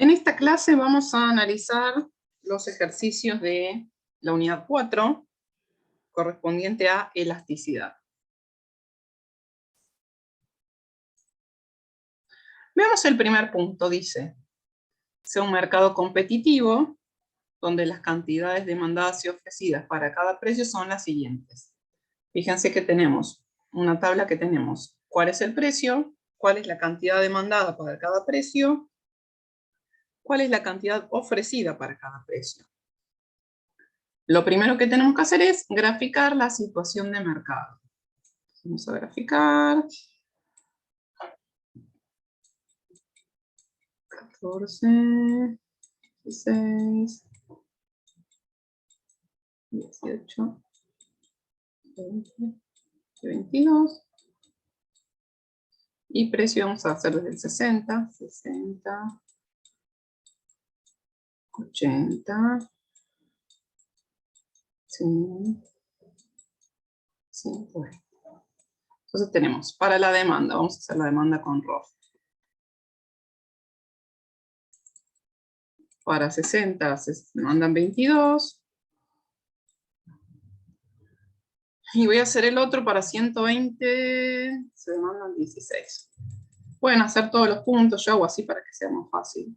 En esta clase vamos a analizar los ejercicios de la unidad 4, correspondiente a elasticidad. Veamos el primer punto, dice, sea un mercado competitivo, donde las cantidades demandadas y ofrecidas para cada precio son las siguientes. Fíjense que tenemos una tabla que tenemos cuál es el precio, cuál es la cantidad demandada para cada precio, cuál es la cantidad ofrecida para cada precio. Lo primero que tenemos que hacer es graficar la situación de mercado. Vamos a graficar. 14, 16, 18, 20, 22. Y precio vamos a hacer desde el 60, 60, 80, 100, 50. Entonces tenemos para la demanda, vamos a hacer la demanda con rojo. Para 60 se demandan 22. Y voy a hacer el otro para 120, se demandan 16. Pueden hacer todos los puntos, yo hago así para que sea más fácil.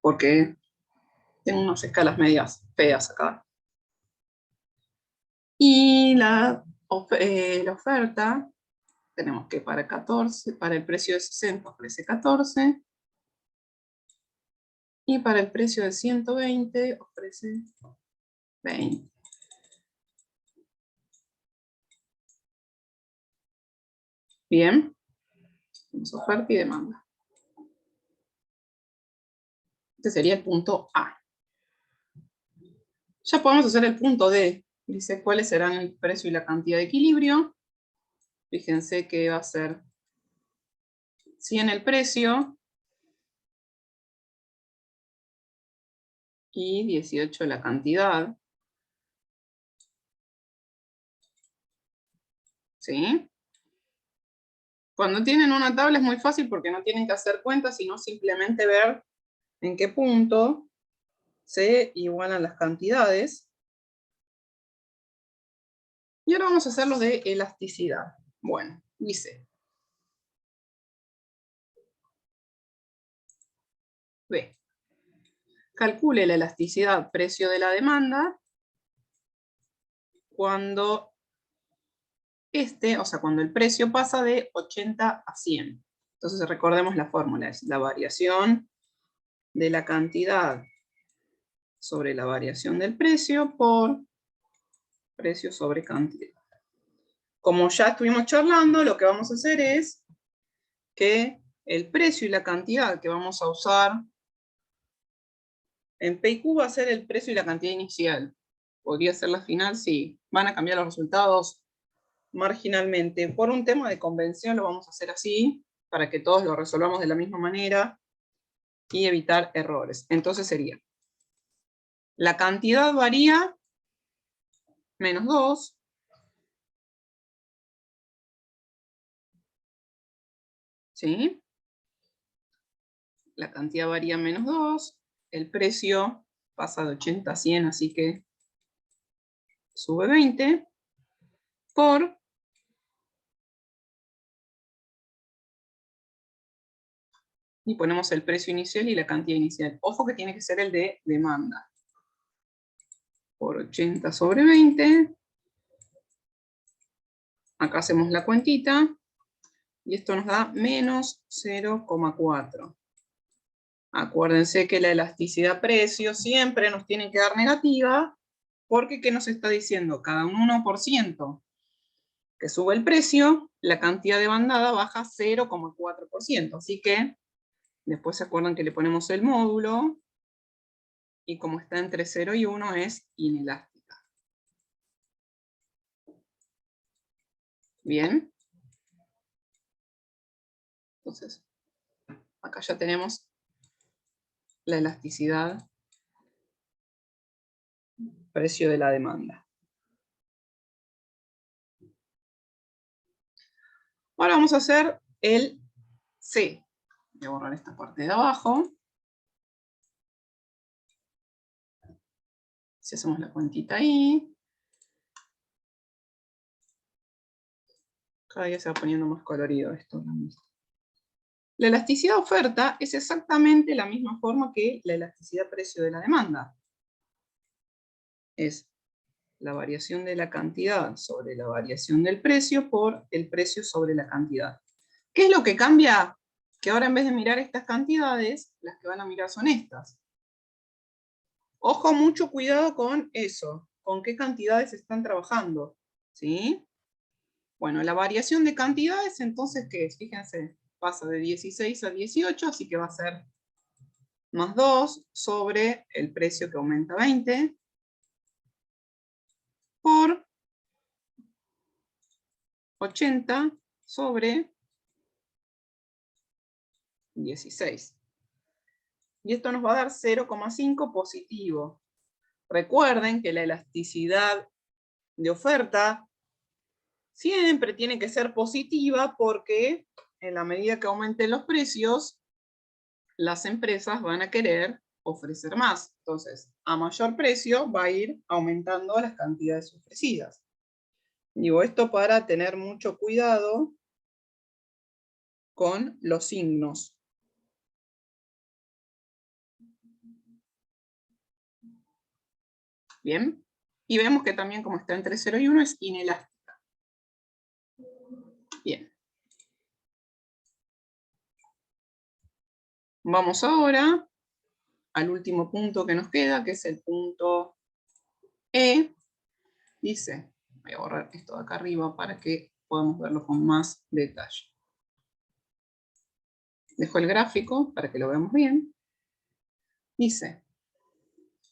Porque tengo unas escalas medias feas acá. Y la oferta, tenemos que para 14, para el precio de 60 ofrece 14. Y para el precio de 120 ofrece 20. Bien. Tenemos oferta y demanda. Este sería el punto A. Ya podemos hacer el punto D. Dice cuáles serán el precio y la cantidad de equilibrio. Fíjense que va a ser 100 el precio y 18 la cantidad. ¿Sí? Cuando tienen una tabla es muy fácil porque no tienen que hacer cuentas, sino simplemente ver en qué punto se igualan las cantidades. Y ahora vamos a hacer los de elasticidad. Bueno, dice. B. Calcule la elasticidad precio de la demanda cuando cuando el precio pasa de 80 a 100. Entonces recordemos la fórmula, es la variación de la cantidad sobre la variación del precio por precio sobre cantidad. Como ya estuvimos charlando, lo que vamos a hacer es que el precio y la cantidad que vamos a usar en P y Q va a ser el precio y la cantidad inicial. ¿Podría ser la final? Sí. ¿Van a cambiar los resultados? Marginalmente. Por un tema de convención lo vamos a hacer así, para que todos lo resolvamos de la misma manera y evitar errores. Entonces sería, la cantidad varía menos 2, ¿sí? La cantidad varía menos 2, el precio pasa de 80 a 100, así que sube 20, por y ponemos el precio inicial y la cantidad inicial. Ojo que tiene que ser el de demanda. Por 80 sobre 20. Acá hacemos la cuentita. Y esto nos da menos 0,4. Acuérdense que la elasticidad precio siempre nos tiene que dar negativa, porque ¿qué nos está diciendo? Cada un 1% que sube el precio, la cantidad demandada baja 0,4%. Así que después se acuerdan que le ponemos el módulo, y como está entre 0 y 1 es inelástica. Bien. Entonces, acá ya tenemos la elasticidad, precio de la demanda. Ahora vamos a hacer el C. Voy a borrar esta parte de abajo. Si hacemos la cuentita ahí. Cada día se va poniendo más colorido esto. La elasticidad oferta es exactamente la misma forma que la elasticidad precio de la demanda. Es la variación de la cantidad sobre la variación del precio por el precio sobre la cantidad. ¿Qué es lo que cambia? Que ahora en vez de mirar estas cantidades, las que van a mirar son estas. Ojo, mucho cuidado con eso, con qué cantidades están trabajando, ¿sí? Bueno, la variación de cantidades, entonces, ¿qué es? Fíjense, pasa de 16 a 18, así que va a ser más 2 sobre el precio que aumenta 20 por 80 sobre 16. Y esto nos va a dar 0,5 positivo. Recuerden que la elasticidad de oferta siempre tiene que ser positiva porque en la medida que aumenten los precios, las empresas van a querer ofrecer más. Entonces, a mayor precio va a ir aumentando las cantidades ofrecidas. Digo esto para tener mucho cuidado con los signos. Bien, y vemos que también como está entre 0 y 1 es inelástica. Bien. Vamos ahora al último punto que nos queda, que es el punto E. Dice, voy a borrar esto de acá arriba para que podamos verlo con más detalle. Dejo el gráfico para que lo veamos bien. Dice,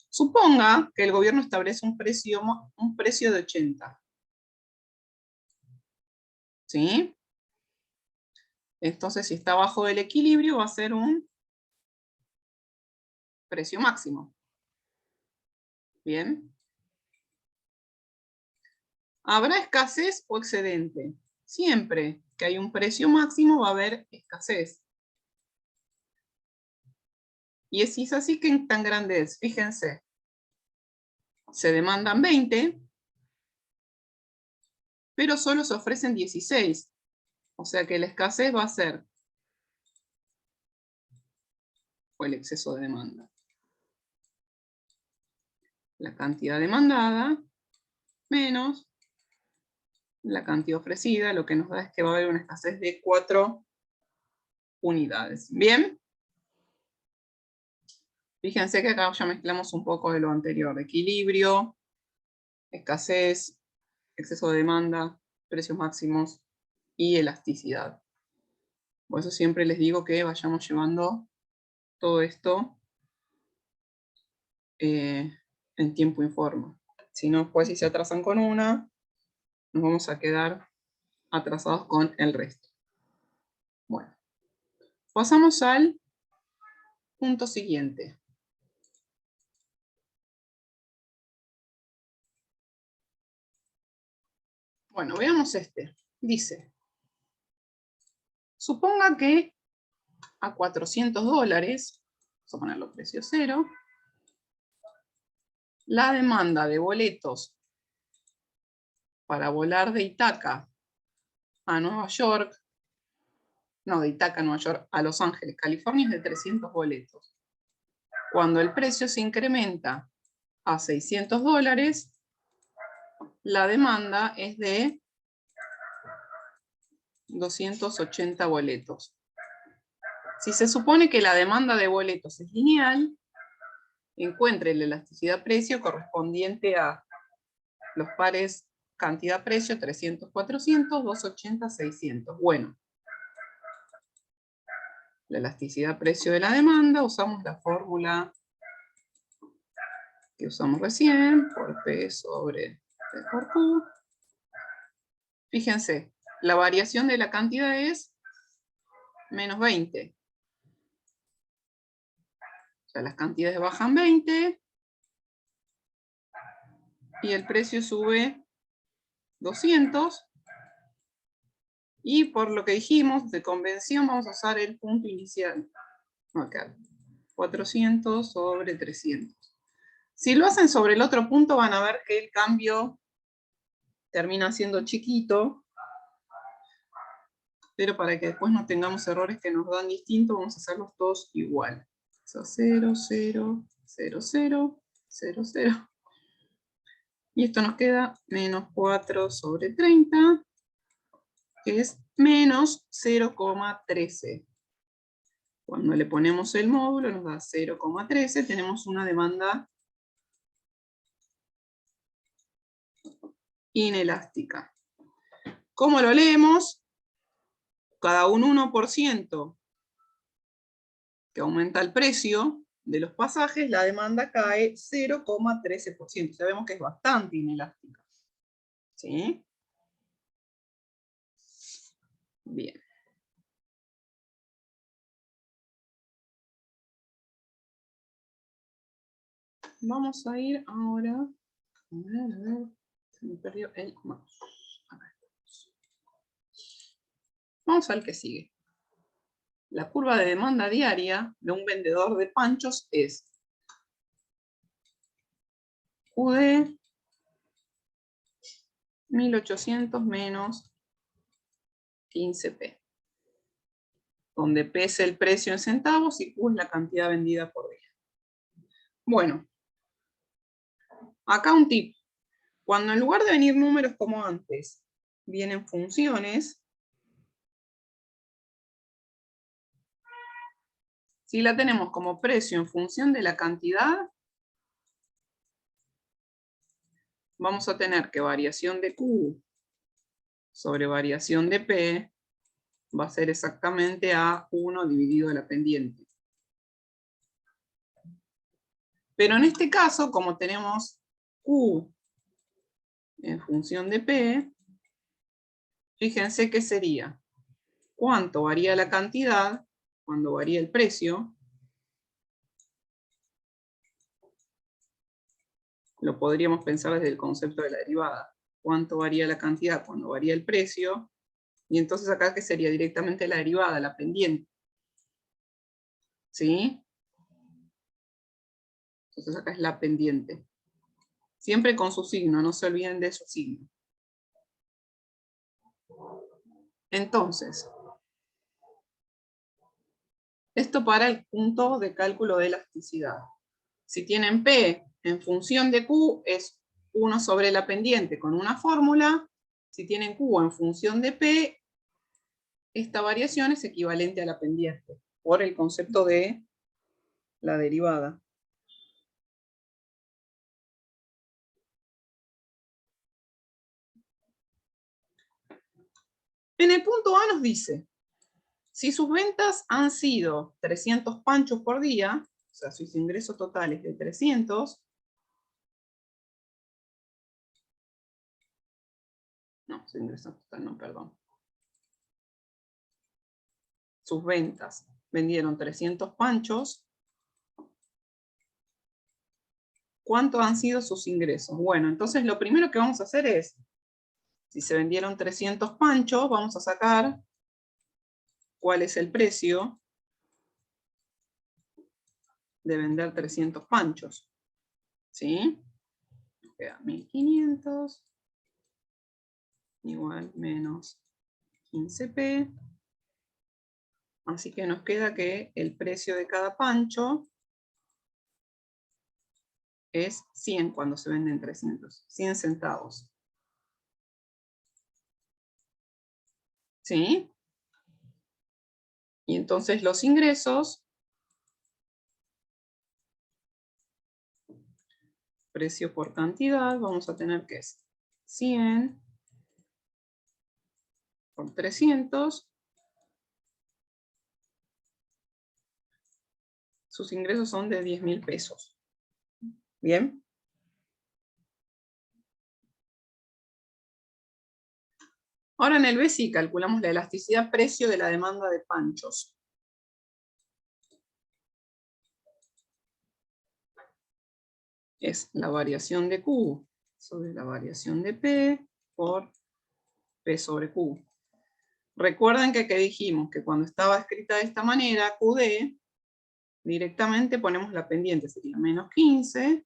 suponga que el gobierno establece un precio de 80. ¿Sí? Entonces, si está abajo del equilibrio, va a ser un precio máximo. Bien. ¿Habrá escasez o excedente? Siempre que hay un precio máximo va a haber escasez. Y si es así, ¿qué tan grande es? Fíjense. Se demandan 20, pero solo se ofrecen 16. O sea que la escasez va a ser o el exceso de demanda. La cantidad demandada menos la cantidad ofrecida, lo que nos da es que va a haber una escasez de 4 unidades. ¿Bien? Fíjense que acá ya mezclamos un poco de lo anterior. Equilibrio, escasez, exceso de demanda, precios máximos y elasticidad. Por eso siempre les digo que vayamos llevando todo esto en tiempo y forma. Si no, pues si se atrasan con una, nos vamos a quedar atrasados con el resto. Bueno, pasamos al punto siguiente. Bueno, veamos este. Dice, suponga que a $400, vamos a ponerlo precio cero, la demanda de boletos para volar de Itaca a Nueva York, no, de Itaca a Nueva York, a Los Ángeles, California, es de 300 boletos. Cuando el precio se incrementa a $600, la demanda es de 280 boletos. Si se supone que la demanda de boletos es lineal, encuentre la elasticidad precio correspondiente a los pares cantidad-precio 300, 400, 280, 600. Bueno, la elasticidad precio de la demanda, usamos la fórmula que usamos recién, por P sobre P por Q. Fíjense, la variación de la cantidad es menos 20. O sea, las cantidades bajan 20 y el precio sube 200 Y por lo que dijimos, de convención, vamos a usar el punto inicial. Acá, 400 sobre 300. Si lo hacen sobre el otro punto, van a ver que el cambio termina siendo chiquito, pero para que después no tengamos errores que nos dan distinto, vamos a hacerlos todos igual. 0, 0, 0, 0, 0, 0. Y esto nos queda menos 4 sobre 30, que es menos 0,13. Cuando le ponemos el módulo nos da 0,13, tenemos una demanda inelástica. ¿Cómo lo leemos? Cada un 1% que aumenta el precio de los pasajes, la demanda cae 0,13%. Sabemos que es bastante inelástica. ¿Sí? Bien. Vamos a ir ahora. A ver. Se me perdió el mouse. Vamos al que sigue. La curva de demanda diaria de un vendedor de panchos es QD 1800 menos 15P. Donde P es el precio en centavos y Q es la cantidad vendida por día. Bueno, acá un tip. Cuando en lugar de venir números como antes, vienen funciones, si la tenemos como precio en función de la cantidad, vamos a tener que variación de Q sobre variación de P va a ser exactamente A1 dividido la pendiente. Pero en este caso, como tenemos Q en función de P, fíjense que sería cuánto varía la cantidad cuando varía el precio. Lo podríamos pensar desde el concepto de la derivada. Cuánto varía la cantidad cuando varía el precio. Y entonces acá, ¿qué sería? Directamente la derivada, la pendiente. ¿Sí? Entonces acá es la pendiente. Siempre con su signo, no se olviden de su signo. Entonces, esto para el punto de cálculo de elasticidad. Si tienen P en función de Q, es 1 sobre la pendiente con una fórmula. Si tienen Q en función de P, esta variación es equivalente a la pendiente, por el concepto de la derivada. En el punto A nos dice, si sus ventas han sido 300 panchos por día, o sea, sus ingresos totales de 300, no, su ingreso total no, perdón. Sus ventas vendieron 300 panchos. ¿Cuántos han sido sus ingresos? Bueno, entonces lo primero que vamos a hacer es, si se vendieron 300 panchos, vamos a sacar cuál es el precio de vender 300 panchos. ¿Sí? Queda 1500 igual menos 15P. Así que nos queda que el precio de cada pancho es 100 cuando se venden 300. 100 centavos. ¿Sí? Y entonces los ingresos, precio por cantidad, vamos a tener que es 100 por 300. Sus ingresos son de 10.000 pesos. ¿Bien? Ahora en el B sí calculamos la elasticidad precio de la demanda de panchos. Es la variación de Q sobre la variación de P por P sobre Q. Recuerden que dijimos que cuando estaba escrita de esta manera, QD, directamente ponemos la pendiente, sería menos 15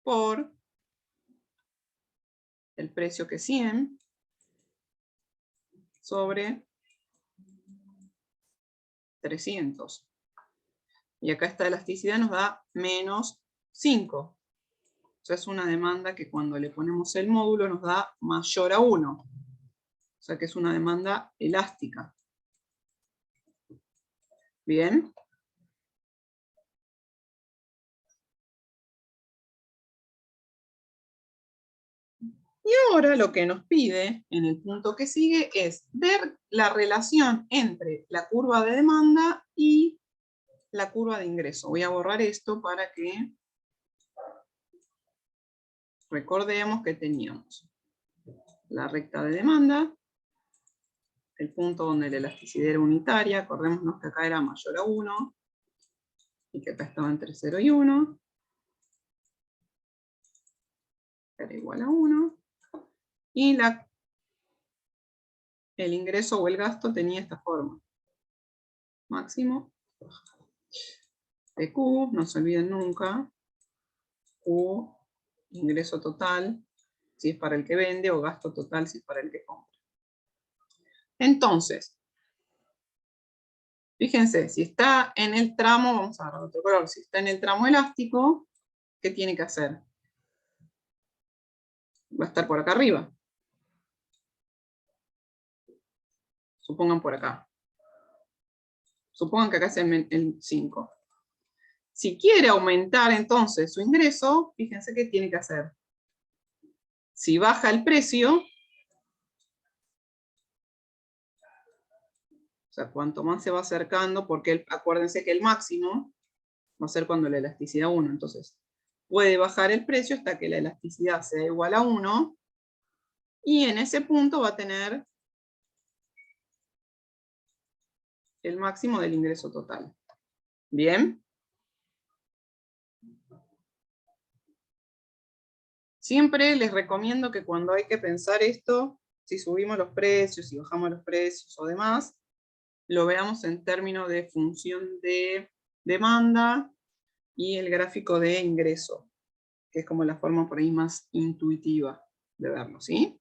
por el precio que 100 sobre 300. Y acá esta elasticidad nos da menos 5. O sea, es una demanda que cuando le ponemos el módulo nos da mayor a 1. O sea que es una demanda elástica. ¿Bien? Y ahora lo que nos pide en el punto que sigue es ver la relación entre la curva de demanda y la curva de ingreso. Voy a borrar esto para que recordemos que teníamos la recta de demanda, el punto donde la elasticidad era unitaria, acordémonos que acá era mayor a 1, y que acá estaba entre 0 y 1, era igual a 1, y el ingreso o el gasto tenía esta forma. Máximo de Q, no se olviden nunca, Q, ingreso total, si es para el que vende, o gasto total si es para el que compra. Entonces, fíjense, si está en el tramo, vamos a agarrar otro color, si está en el tramo elástico, ¿qué tiene que hacer? Va a estar por acá arriba. Supongan por acá. Supongan que acá es el 5. Si quiere aumentar entonces su ingreso, fíjense qué tiene que hacer. Si baja el precio, o sea, cuanto más se va acercando, porque acuérdense que el máximo va a ser cuando la elasticidad 1. Entonces, puede bajar el precio hasta que la elasticidad sea igual a 1. Y en ese punto va a tener el máximo del ingreso total. ¿Bien? Siempre les recomiendo que cuando hay que pensar esto, si subimos los precios, si bajamos los precios o demás, lo veamos en términos de función de demanda y el gráfico de ingreso, que es como la forma por ahí más intuitiva de verlo, ¿sí?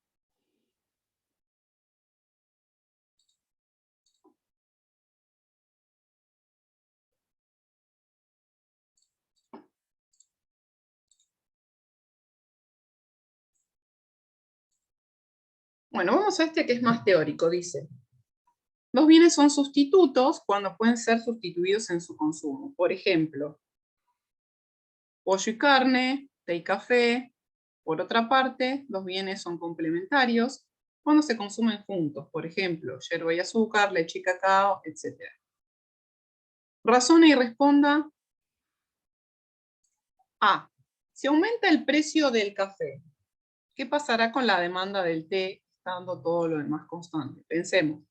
Bueno, vamos a este que es más teórico, dice. Los bienes son sustitutos cuando pueden ser sustituidos en su consumo. Por ejemplo, pollo y carne, té y café. Por otra parte, los bienes son complementarios cuando se consumen juntos. Por ejemplo, yerba y azúcar, leche y cacao, etc. Razone y responda. A. Si aumenta el precio del café, ¿qué pasará con la demanda del té, estando todo lo demás constante? Pensemos.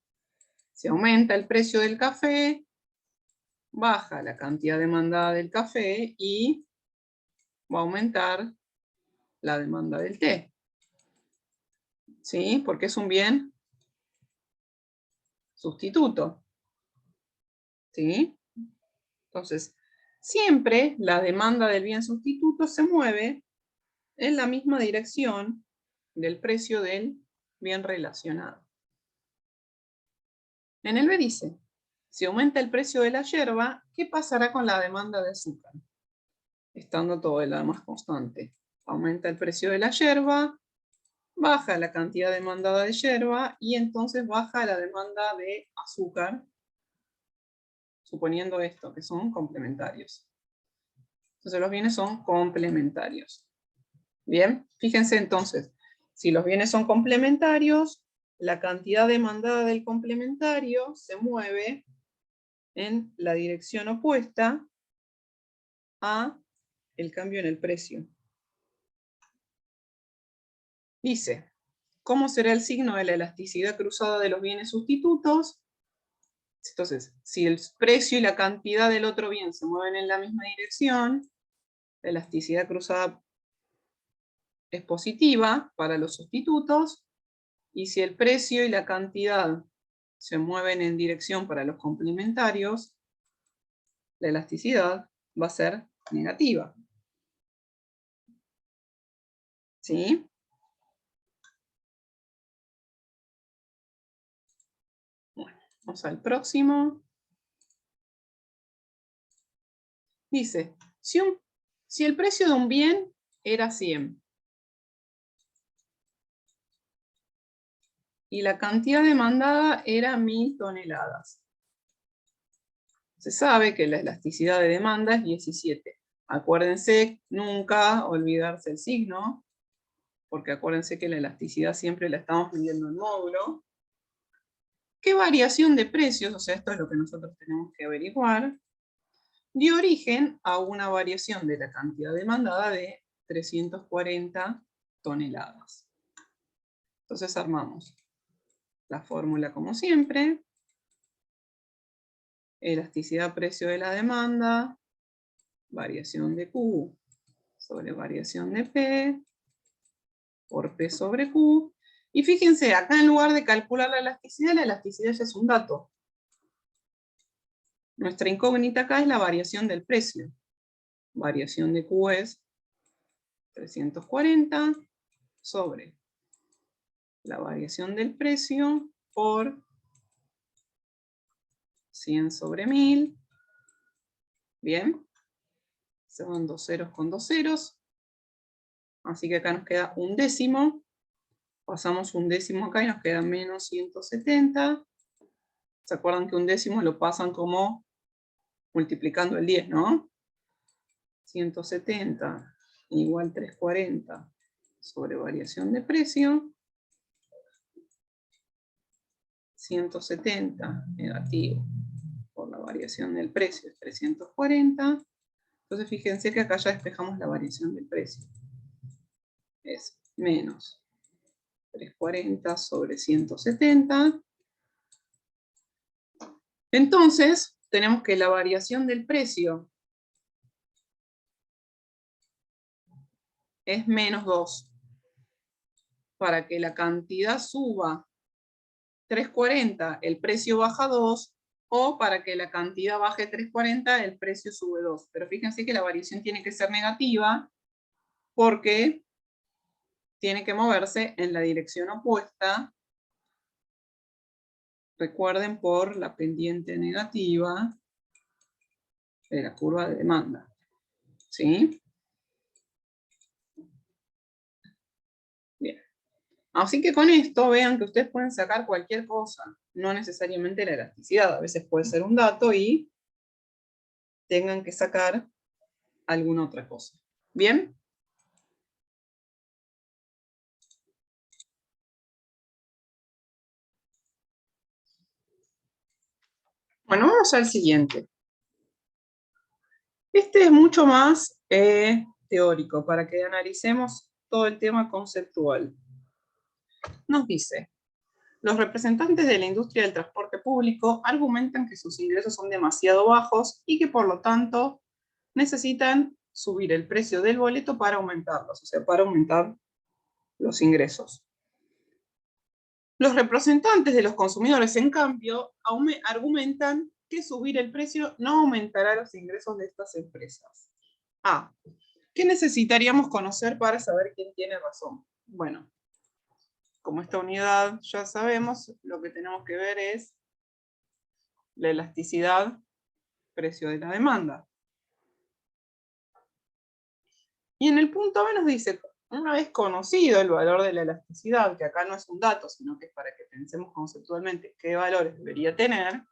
Si aumenta el precio del café, baja la cantidad demandada del café y va a aumentar la demanda del té. ¿Sí? Porque es un bien sustituto. ¿Sí? Entonces, siempre la demanda del bien sustituto se mueve en la misma dirección del precio del bien relacionado. En el B dice, si aumenta el precio de la yerba, ¿qué pasará con la demanda de azúcar? Estando todo el más constante. Aumenta el precio de la yerba, baja la cantidad demandada de yerba y entonces baja la demanda de azúcar, suponiendo esto, que son complementarios. Entonces los bienes son complementarios. Bien, fíjense entonces, si los bienes son complementarios, la cantidad demandada del complementario se mueve en la dirección opuesta a el cambio en el precio. Dice, ¿cómo será el signo de la elasticidad cruzada de los bienes sustitutos? Entonces, si el precio y la cantidad del otro bien se mueven en la misma dirección, la elasticidad cruzada es positiva para los sustitutos, y si el precio y la cantidad se mueven en dirección para los complementarios, la elasticidad va a ser negativa. ¿Sí? Bueno, vamos al próximo. Dice, si el precio de un bien era 100 y la cantidad demandada era 1000 toneladas, se sabe que la elasticidad de demanda es 17. Acuérdense nunca olvidarse el signo, porque acuérdense que la elasticidad siempre la estamos midiendo en módulo. ¿Qué variación de precios, o sea, esto es lo que nosotros tenemos que averiguar, dio origen a una variación de la cantidad demandada de 340 toneladas? Entonces armamos la fórmula como siempre. Elasticidad precio de la demanda, variación de Q sobre variación de P por P sobre Q. Y fíjense, acá en lugar de calcular la elasticidad ya es un dato. Nuestra incógnita acá es la variación del precio. Variación de Q es 340 sobre la variación del precio por 100 sobre 1000. Bien. Se van dos ceros con dos ceros. Así que acá nos queda un décimo. Pasamos un décimo acá y nos queda menos 170. ¿Se acuerdan que un décimo lo pasan como multiplicando el 10, no? 170 igual 340 sobre variación de precio. 170 negativo por la variación del precio es 340. Entonces fíjense que acá ya despejamos la variación del precio. Es menos 340 sobre 170. Entonces, tenemos que la variación del precio es menos 2. Para que la cantidad suba 340, el precio baja 2, o para que la cantidad baje 340, el precio sube 2. Pero fíjense que la variación tiene que ser negativa porque tiene que moverse en la dirección opuesta. Recuerden, por la pendiente negativa de la curva de demanda. ¿Sí? Bien. Así que con esto vean que ustedes pueden sacar cualquier cosa, no necesariamente la elasticidad. A veces puede ser un dato y tengan que sacar alguna otra cosa. ¿Bien? Bueno, vamos al siguiente. Este es mucho más teórico, para que analicemos todo el tema conceptual. Nos dice, los representantes de la industria del transporte público argumentan que sus ingresos son demasiado bajos y que por lo tanto necesitan subir el precio del boleto para aumentarlos, o sea, para aumentar los ingresos. Los representantes de los consumidores, en cambio, argumentan que subir el precio no aumentará los ingresos de estas empresas. A. ¿Qué necesitaríamos conocer para saber quién tiene razón? Bueno, como esta unidad ya sabemos, lo que tenemos que ver es la elasticidad, precio de la demanda. Y en el punto B nos dice, una vez conocido el valor de la elasticidad, que acá no es un dato, sino que es para que pensemos conceptualmente qué valores debería tener,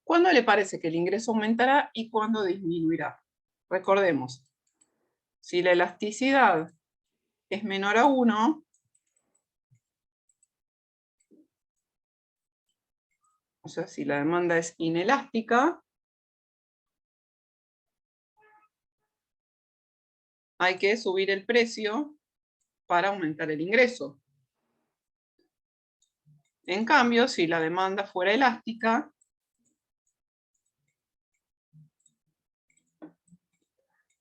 ¿cuándo le parece que el ingreso aumentará y cuándo disminuirá? Recordemos, si la elasticidad es menor a 1, o sea, si la demanda es inelástica, hay que subir el precio para aumentar el ingreso. En cambio, si la demanda fuera elástica,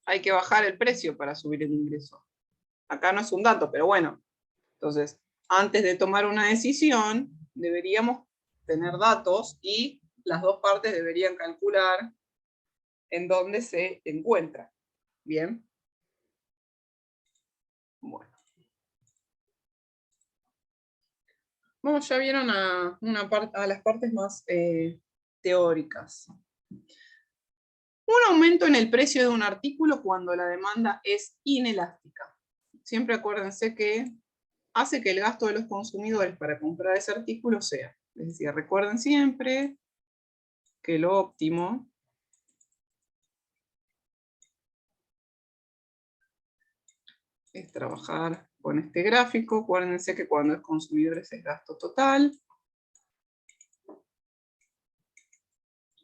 hay que bajar el precio para subir el ingreso. Acá no es un dato, pero bueno. Entonces, antes de tomar una decisión, deberíamos tener datos y las dos partes deberían calcular en dónde se encuentra. Bien. Bueno. Vamos, ya vieron a las partes más teóricas. Un aumento en el precio de un artículo cuando la demanda es inelástica. Siempre acuérdense que hace que el gasto de los consumidores para comprar ese artículo sea. Es decir, recuerden siempre que lo óptimo es trabajar con este gráfico. Acuérdense que cuando es consumidores es gasto total.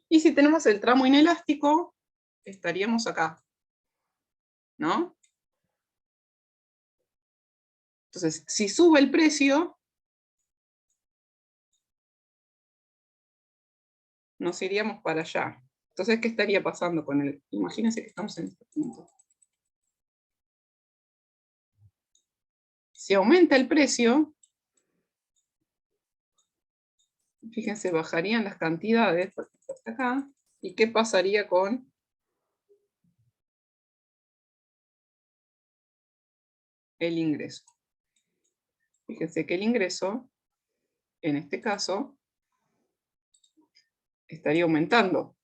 Y si tenemos el tramo inelástico, estaríamos acá, ¿no? Entonces, si sube el precio, nos iríamos para allá. Entonces, ¿qué estaría pasando con el? Imagínense que estamos en este punto. Si aumenta el precio, fíjense, bajarían las cantidades hasta acá. ¿Y qué pasaría con el ingreso? Fíjense que el ingreso, en este caso, estaría aumentando.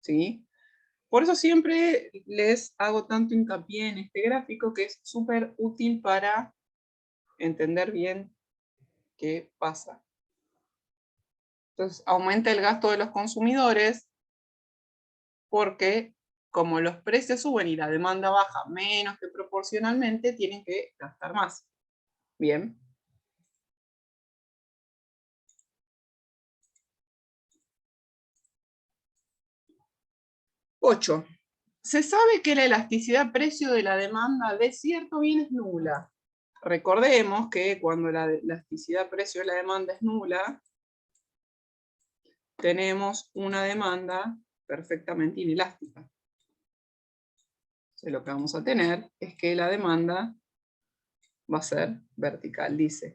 ¿Sí? Por eso siempre les hago tanto hincapié en este gráfico, que es súper útil para entender bien qué pasa. Entonces, aumenta el gasto de los consumidores porque como los precios suben y la demanda baja menos que proporcionalmente, tienen que gastar más. Bien. Ocho. Se sabe que la elasticidad precio de la demanda de cierto bien es nula. Recordemos que cuando la elasticidad precio de la demanda es nula, tenemos una demanda perfectamente inelástica. Entonces, lo que vamos a tener es que la demanda va a ser vertical. Dice,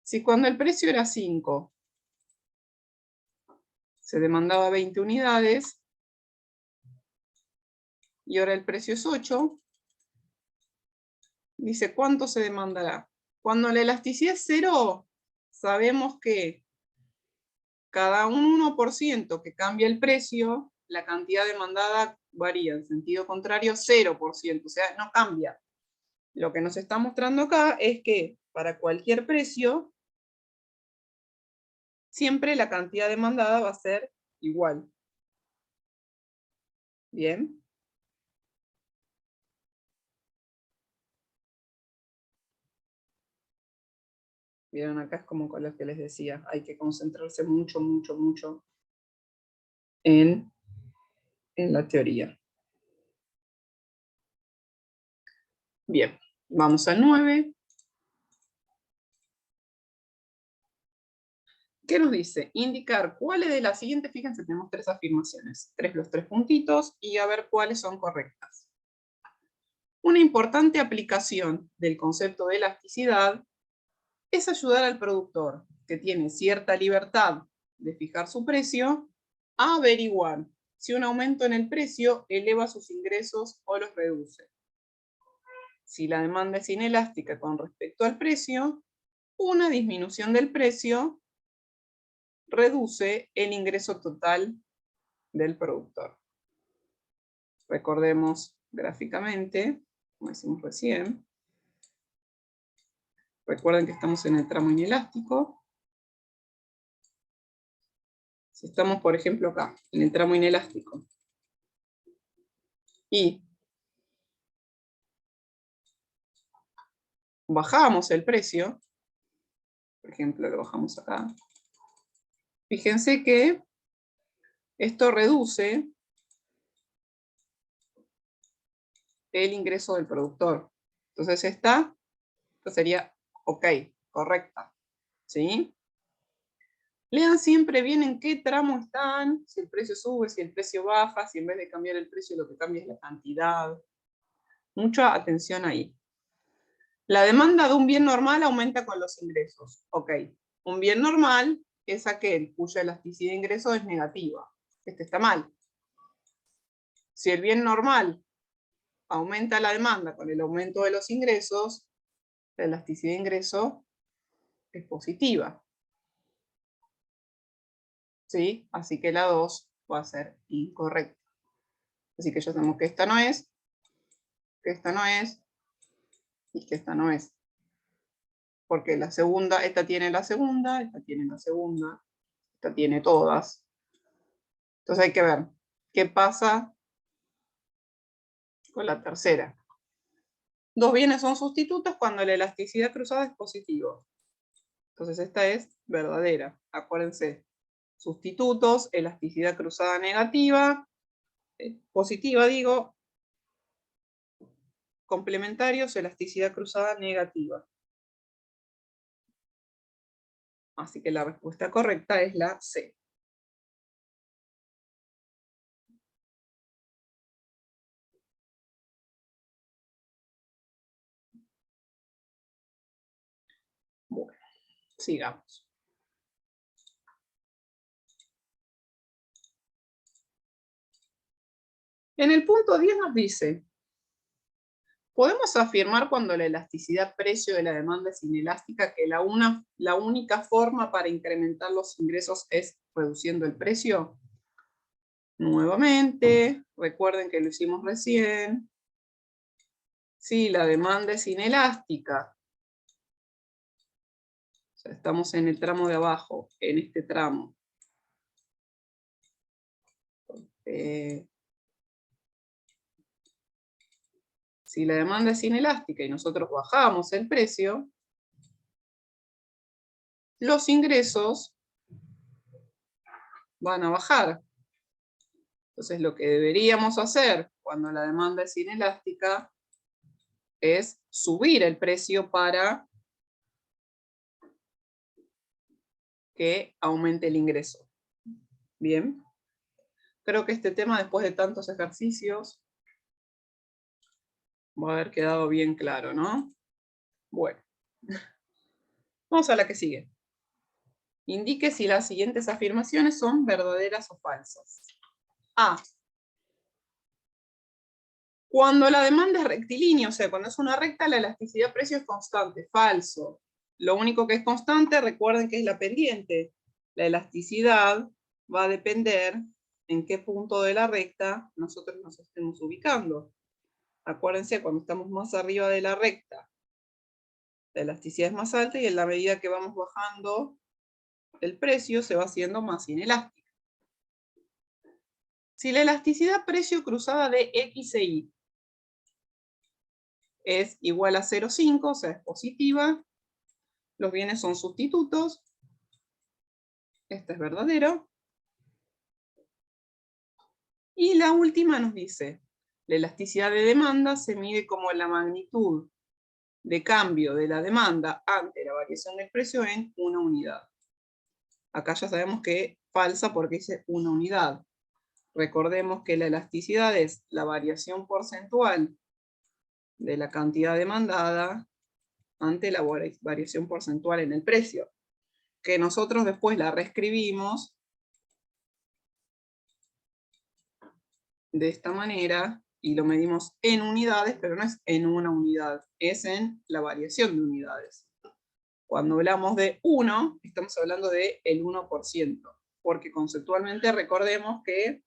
si cuando el precio era 5, se demandaba 20 unidades, y ahora el precio es 8, dice, ¿cuánto se demandará? Cuando la elasticidad es 0, sabemos que cada un 1% que cambia el precio, la cantidad demandada varía en sentido contrario 0%, o sea, no cambia. Lo que nos está mostrando acá es que para cualquier precio, siempre la cantidad demandada va a ser igual. Bien. Vieron, acá es como con lo que les decía, hay que concentrarse mucho, mucho, mucho en la teoría. Bien, vamos al 9. ¿Qué nos dice? Indicar cuáles de las siguientes, fíjense, tenemos 3 afirmaciones, los 3 puntitos, y a ver cuáles son correctas. Una importante aplicación del concepto de elasticidad es ayudar al productor, que tiene cierta libertad de fijar su precio, a averiguar si un aumento en el precio eleva sus ingresos o los reduce. Si la demanda es inelástica con respecto al precio, una disminución del precio reduce el ingreso total del productor. Recordemos gráficamente, como decimos recién, recuerden que estamos en el tramo inelástico. Si estamos, por ejemplo, acá, en el tramo inelástico, y bajamos el precio, por ejemplo, lo bajamos acá, fíjense que esto reduce el ingreso del productor. Entonces esto sería ok, correcta. ¿Sí? Lean siempre bien en qué tramo están, si el precio sube, si el precio baja, si en vez de cambiar el precio lo que cambia es la cantidad. Mucha atención ahí. La demanda de un bien normal aumenta con los ingresos. Ok, un bien normal es aquel cuya elasticidad de ingreso es negativa. Este está mal. Si el bien normal aumenta la demanda con el aumento de los ingresos, la elasticidad de ingreso es positiva. ¿Sí? Así que la 2 va a ser incorrecta. Así que ya sabemos que esta no es, que esta no es, y que esta no es. Porque la segunda, esta tiene la segunda, esta tiene la segunda, esta tiene todas. Entonces hay que ver qué pasa con la tercera. Dos bienes son sustitutos cuando la elasticidad cruzada es positiva. Entonces esta es verdadera. Acuérdense, sustitutos, elasticidad cruzada negativa, positiva digo, complementarios, elasticidad cruzada negativa. Así que la respuesta correcta es la C. Bueno, sigamos. En el punto 10 nos dice, podemos afirmar cuando la elasticidad precio de la demanda es inelástica que la única forma para incrementar los ingresos es reduciendo el precio. Nuevamente, recuerden que lo hicimos recién. Si la demanda es inelástica, o sea, estamos en el tramo de abajo, en este tramo. Si la demanda es inelástica y nosotros bajamos el precio, los ingresos van a bajar. Entonces lo que deberíamos hacer cuando la demanda es inelástica es subir el precio para que aumente el ingreso. Bien. Creo que este tema, después de tantos ejercicios, va a haber quedado bien claro, ¿no? Bueno. Vamos a la que sigue. Indique si las siguientes afirmaciones son verdaderas o falsas. A. Cuando la demanda es rectilínea, o sea, cuando es una recta, la elasticidad precio es constante. Falso. Lo único que es constante, recuerden que es la pendiente. La elasticidad va a depender en qué punto de la recta nosotros nos estemos ubicando. Acuérdense, cuando estamos más arriba de la recta, la elasticidad es más alta y en la medida que vamos bajando el precio se va haciendo más inelástica. Si la elasticidad precio cruzada de X e Y es igual a 0,5, o sea, es positiva, los bienes son sustitutos, este es verdadero. Y la última nos dice, la elasticidad de demanda se mide como la magnitud de cambio de la demanda ante la variación del precio en una unidad. Acá ya sabemos que es falsa porque dice una unidad. Recordemos que la elasticidad es la variación porcentual de la cantidad demandada ante la variación porcentual en el precio, que nosotros después la reescribimos de esta manera y lo medimos en unidades, pero no es en una unidad, es en la variación de unidades. Cuando hablamos de 1, estamos hablando del 1%, porque conceptualmente recordemos que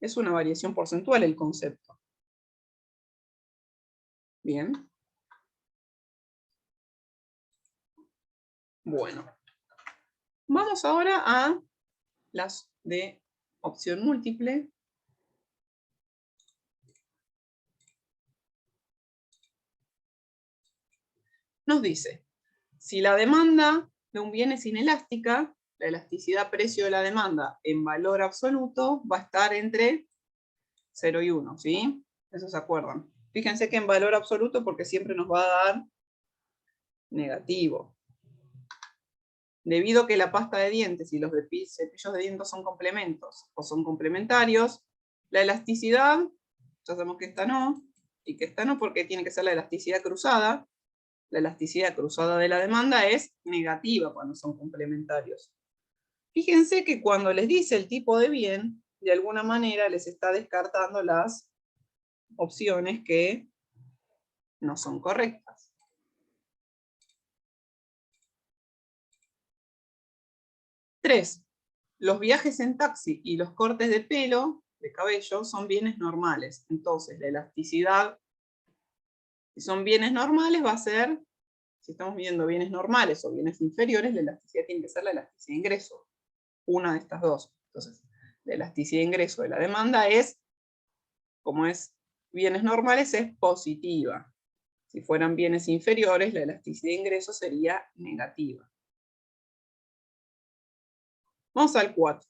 es una variación porcentual el concepto. Bien. Bueno. Vamos ahora a las de opción múltiple. Nos dice, si la demanda de un bien es inelástica, la elasticidad precio de la demanda en valor absoluto va a estar entre 0 y 1, ¿sí? Eso se acuerdan. Fíjense que en valor absoluto porque siempre nos va a dar negativo. Debido a que la pasta de dientes y los cepillos de dientes son complementos o son complementarios, la elasticidad, ya sabemos que esta no, y que esta no porque tiene que ser la elasticidad cruzada, La elasticidad cruzada de la demanda es negativa cuando son complementarios. Fíjense que cuando les dice el tipo de bien, de alguna manera les está descartando las opciones que no son correctas. Tres, los viajes en taxi y los cortes de pelo, de cabello, son bienes normales. Entonces, la elasticidad, si son bienes normales, va a ser, si estamos viendo bienes normales o bienes inferiores, la elasticidad tiene que ser la elasticidad de ingreso. Una de estas dos. Entonces, la elasticidad de ingreso de la demanda es, como es bienes normales, es positiva. Si fueran bienes inferiores, la elasticidad de ingreso sería negativa. Vamos al 4.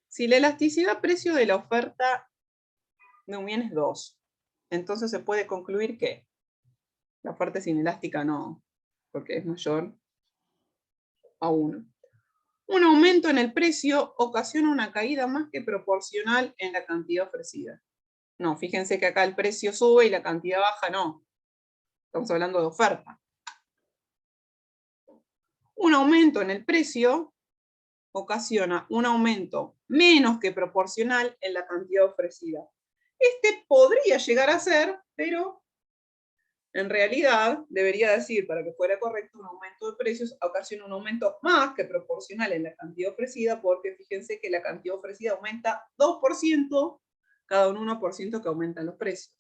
Si la elasticidad precio de la oferta de un bien es 2, entonces se puede concluir que la oferta es inelástica, no, porque es mayor a 1. Un aumento en el precio ocasiona una caída más que proporcional en la cantidad ofrecida. No, fíjense que acá el precio sube y la cantidad baja no. Estamos hablando de oferta. Un aumento en el precio ocasiona un aumento menos que proporcional en la cantidad ofrecida. Este podría llegar a ser, pero en realidad debería decir, para que fuera correcto, un aumento de precios ocasiona un aumento más que proporcional en la cantidad ofrecida, porque fíjense que la cantidad ofrecida aumenta 2%, cada un 1% que aumentan los precios.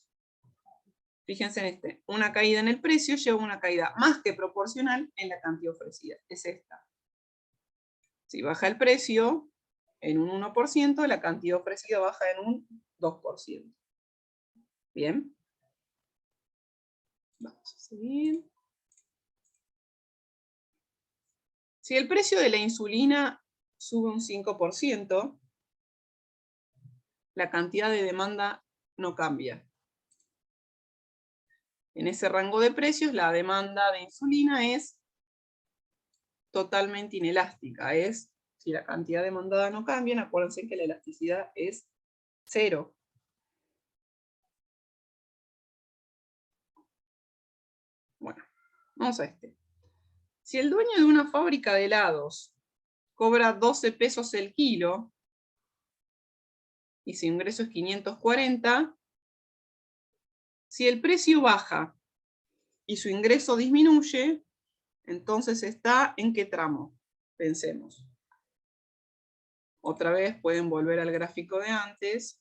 Fíjense en este, una caída en el precio lleva una caída más que proporcional en la cantidad ofrecida. Es esta. Si baja el precio en un 1%, la cantidad ofrecida baja en un 2%. Bien. Vamos a seguir. Si el precio de la insulina sube un 5%, la cantidad de demanda no cambia. En ese rango de precios, la demanda de insulina es totalmente inelástica. Si la cantidad demandada no cambia, acuérdense que la elasticidad es 0. Bueno, vamos a este. Si el dueño de una fábrica de helados cobra 12 pesos el kilo y su ingreso es 540, si el precio baja y su ingreso disminuye, entonces está ¿en qué tramo? Pensemos. Otra vez pueden volver al gráfico de antes.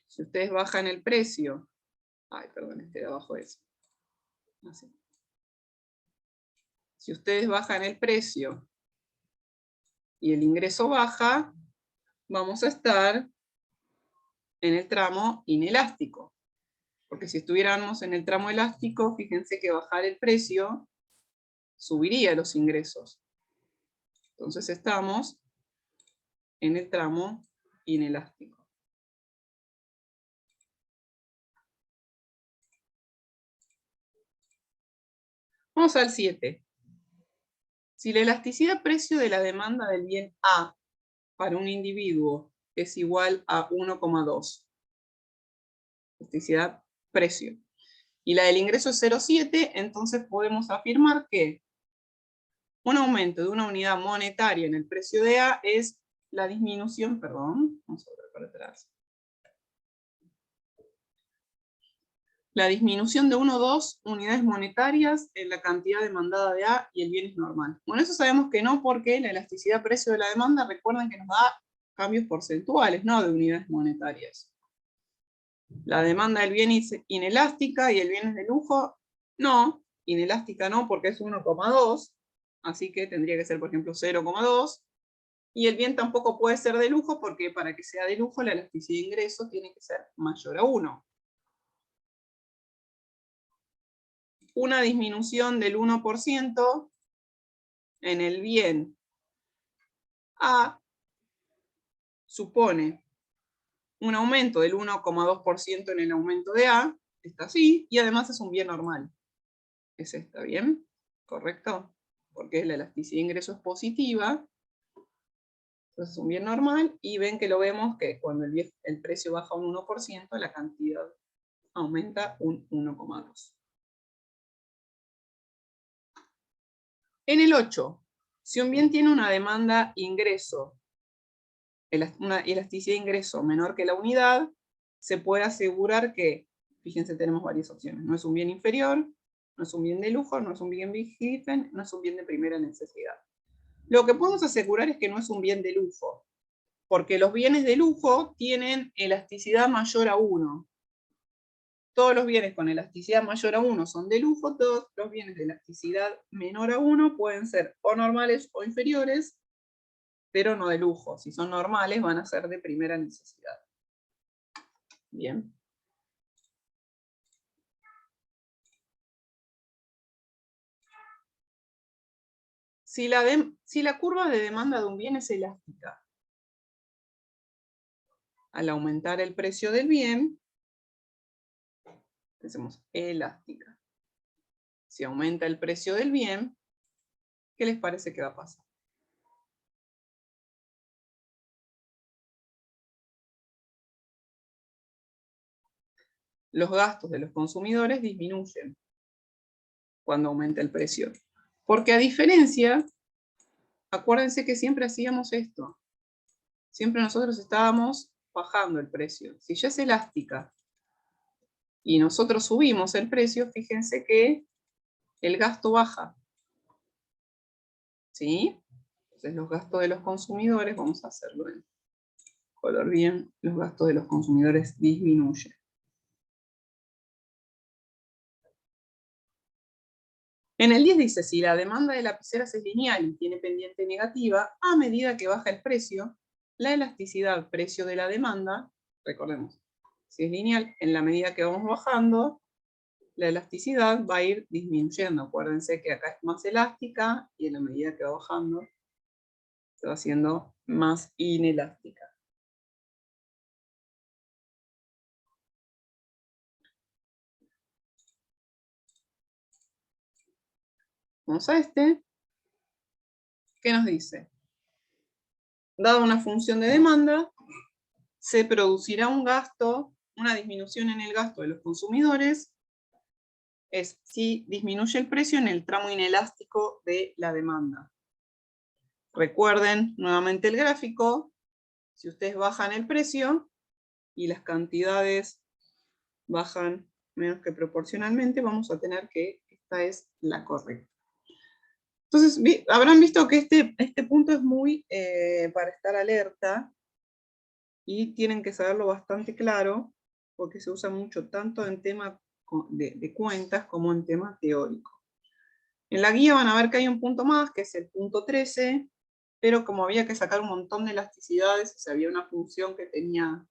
Si ustedes bajan el precio, este de abajo es así. Si ustedes bajan el precio y el ingreso baja, vamos a estar en el tramo inelástico. Porque si estuviéramos en el tramo elástico, fíjense que bajar el precio subiría los ingresos. Entonces estamos en el tramo inelástico. Vamos al 7. Si la elasticidad precio de la demanda del bien A para un individuo es igual a 1,2, elasticidad precio, y la del ingreso es 0,7, entonces podemos afirmar que un aumento de una unidad monetaria en el precio de A es la disminución, vamos a volver para atrás. La disminución de 1 o 2 unidades monetarias en la cantidad demandada de A y el bien es normal. Bueno, eso sabemos que no, porque la elasticidad precio de la demanda, recuerden que nos da cambios porcentuales, no de unidades monetarias. La demanda del bien es inelástica y el bien es de lujo, no, inelástica no, porque es 1,2, así que tendría que ser, por ejemplo, 0,2, y el bien tampoco puede ser de lujo, porque para que sea de lujo la elasticidad de ingreso tiene que ser mayor a 1. Una disminución del 1% en el bien A supone un aumento del 1,2% en el aumento de A, está así, y además es un bien normal. ¿Es esta bien? ¿Correcto? Porque la elasticidad de ingreso es positiva, Entonces es un bien normal, y ven que lo vemos que cuando el precio baja un 1%, la cantidad aumenta un 1,2. En el 8, si un bien tiene una demanda ingreso, una elasticidad de ingreso menor que la unidad, se puede asegurar que, fíjense, tenemos varias opciones, no es un bien inferior, no es un bien de lujo, no es un bien Giffen, no es un bien de primera necesidad. Lo que podemos asegurar es que no es un bien de lujo, porque los bienes de lujo tienen elasticidad mayor a 1. Todos los bienes con elasticidad mayor a 1 son de lujo, todos los bienes de elasticidad menor a 1 pueden ser o normales o inferiores, pero no de lujo. Si son normales, van a ser de primera necesidad. Bien. Si la curva de demanda de un bien es elástica, al aumentar el precio del bien, pensemos elástica. Si aumenta el precio del bien, ¿qué les parece que va a pasar? Los gastos de los consumidores disminuyen cuando aumenta el precio. Porque a diferencia, acuérdense que siempre hacíamos esto. Siempre nosotros estábamos bajando el precio. Si ya es elástica y nosotros subimos el precio, fíjense que el gasto baja. ¿Sí? Entonces los gastos de los consumidores, vamos a hacerlo en color bien, los gastos de los consumidores disminuyen. En el 10 dice, si la demanda de lapiceras es lineal y tiene pendiente negativa, a medida que baja el precio, la elasticidad precio de la demanda, recordemos, si es lineal, en la medida que vamos bajando, la elasticidad va a ir disminuyendo. Acuérdense que acá es más elástica y en la medida que va bajando, se va haciendo más inelástica. Vamos a este. ¿Qué nos dice? Dada una función de demanda, se producirá un gasto, una disminución en el gasto de los consumidores, es si disminuye el precio en el tramo inelástico de la demanda. Recuerden nuevamente el gráfico, si ustedes bajan el precio y las cantidades bajan menos que proporcionalmente, vamos a tener que esta es la correcta. Entonces, habrán visto que este punto es muy para estar alerta, y tienen que saberlo bastante claro, porque se usa mucho tanto en tema de cuentas como en tema teórico. En la guía van a ver que hay un punto más, que es el punto 13, pero como había que sacar un montón de elasticidades, o sea, había una función que tenía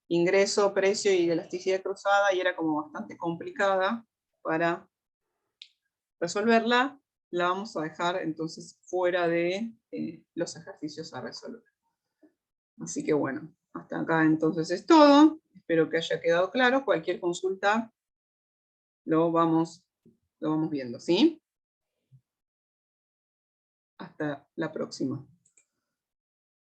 ingreso, precio y elasticidad cruzada, y era como bastante complicada para resolverla, la vamos a dejar entonces fuera de los ejercicios a resolver. Así que bueno, hasta acá entonces es todo. Espero que haya quedado claro. Cualquier consulta lo vamos viendo, ¿sí? Hasta la próxima.